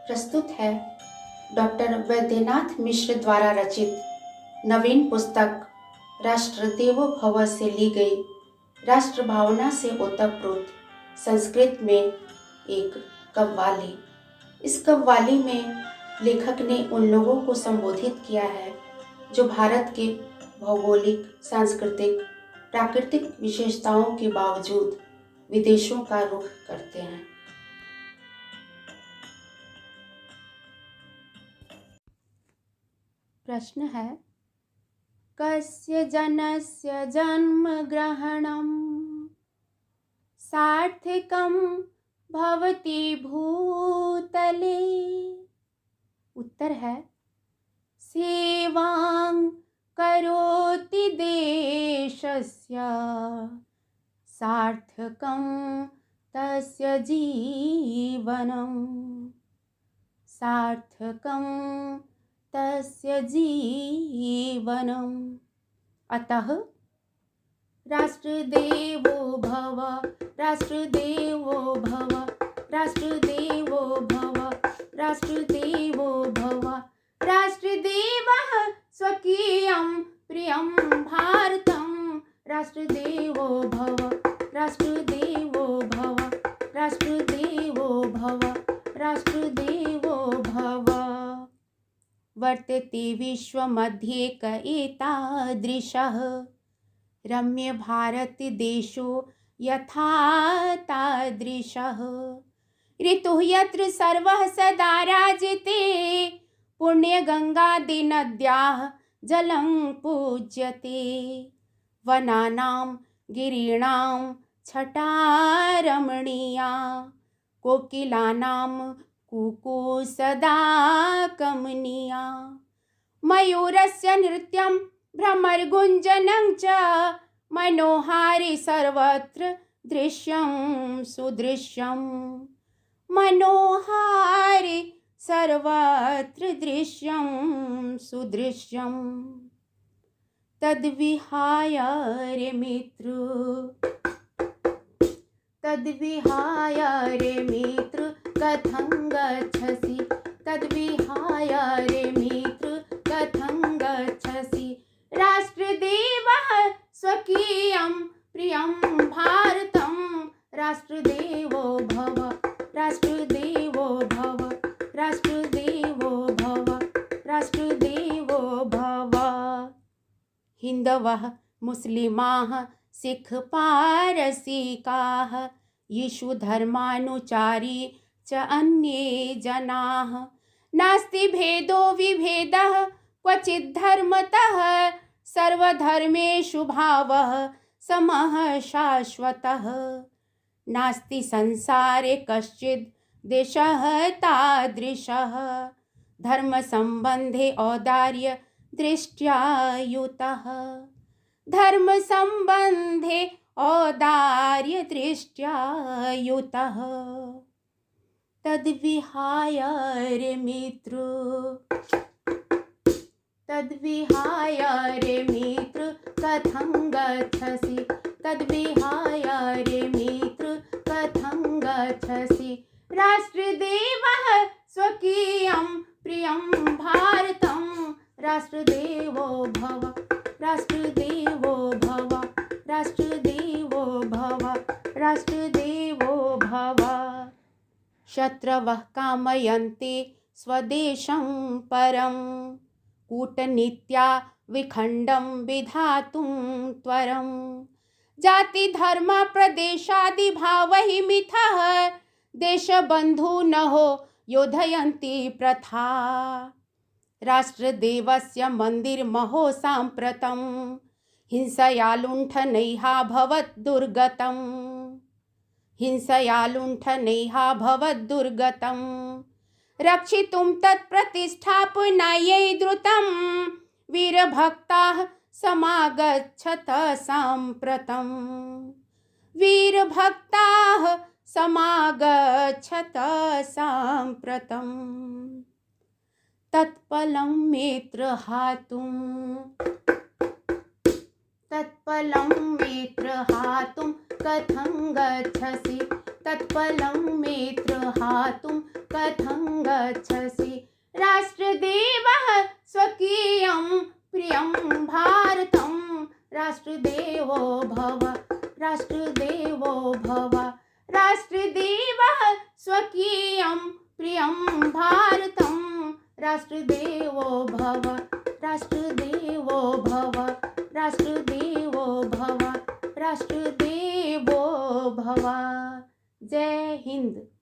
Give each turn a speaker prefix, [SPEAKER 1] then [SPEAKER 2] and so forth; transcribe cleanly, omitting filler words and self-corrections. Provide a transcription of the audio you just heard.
[SPEAKER 1] प्रस्तुत है डॉक्टर वैद्यनाथ मिश्र द्वारा रचित नवीन पुस्तक राष्ट्र देवो भव से ली गई राष्ट्र भावना से ओतप्रोत संस्कृत में एक कव्वाली। इस कव्वाली में लेखक ने उन लोगों को संबोधित किया है जो भारत के भौगोलिक, सांस्कृतिक, प्राकृतिक विशेषताओं के बावजूद विदेशों का रुख करते हैं। प्रश्न है, कस्य जनस्य जन्म ग्रहणं सार्थकं भवति भूतले। उत्तर है, सेवां करोति देशस्य सार्थकं तस्य जीवनं सार्थकं तस्य जीवनम्। अतः राष्ट्रदेवो भव, राष्ट्रदेवो भव, राष्ट्रदेवो भव, राष्ट्रदेवो भव, राष्ट्रदेवः स्वकीयं प्रियं भारतं। राष्ट्रदेवो भव, राष्ट्रदेवो भव, राष्ट्रदेवो भव, राष्ट्रदेवो भव। वर्तते विश्वमध्ये क एतादृशः रम्य भारतदेशो यथा तादृशः। ऋतुः यत्र सर्वः सदा राजते पुण्यगङ्गादिनद्याः जलं पूज्यते। वनानां गिरीणां छटा रमणीया कोकिलानां कुकू सदा कमनीया। मयूरस्य नृत्यं भ्रमरगुञ्जनं च मनोहारि सर्वत्र दृश्यं सुदृश्यं। मनोहारि सर्वत्र दृश्यं सुदृश्यं। तद्विहाय रे मित्र, तद्विहाय रे मित्र कथं गच्छसि। तद्विहाय रे मित्र कथं गच्छसि। राष्ट्रदेवः स्वकीयं प्रियं भारतं। राष्ट्रदेवो भव, राष्ट्रदेवो भव, राष्ट्रदेवो भव, राष्ट्रदेवो भव। हिन्दवः मुस्लिमाः सिख पारसीकाः यीशु धर्मानुचारी च अन्ये जनाः। नास्ति भेदो विभेदः क्वचित् धर्मतः सर्वधर्मेषु भावः समः शाश्वतः। नास्ति संसारे कश्चित् देशः तादृशः धर्मसम्बन्धे औदार्य दृष्ट्या युतः। धर्मसम्बन्धे औदार्य दृष्ट्या युतः। तद्विहाय रे मित्र, तद्विहाय रे मित्र कथं गच्छसि। तद्विहाय रे मित्र कथं गच्छसि। राष्ट्रदेवः स्वकीयं प्रियं भारतं। राष्ट्रदेवो भव, राष्ट्रदेवो भव, राष्ट्रदेवो भव, राष्ट्रदेवो भव। शत्रवः कामयन्ते स्वदेशं परं कूटनीत्या विखण्डं विधातुं त्वरं। जाति धर्म प्रदेशादि भावैः मिथः देशबन्धुनहो योधयन्ति प्रथा। राष्ट्रदेवस्य मन्दिरमहो साम्प्रतं हिंसया लुण्ठनैः दुर्गतम्। हिंसया लुण्ठनैः रक्षितुं तत्प्रतिष्ठापनायै द्रुतं वीरभक्ताः समागच्छत साम्प्रतं। वीरभक्ताः समागच्छत साम्प्रतं। तत्फलं मित्र हातुं, तत्फलं मित्र हातुं कथं गच्छसि। तत्फलं मेत्रहातुं कथं गच्छसि। राष्ट्रदेवः स्वकीयं प्रियं भारतं, राष्ट्रदेवो भव, राष्ट्रदेवो भव। राष्ट्रदेवः स्वकीयं प्रियं भारतं, राष्ट्रदेवो भव, राष्ट्रदेवो भव, राष्ट्रदेवो भव, राष्ट्रदेवो भव। जय हिंद।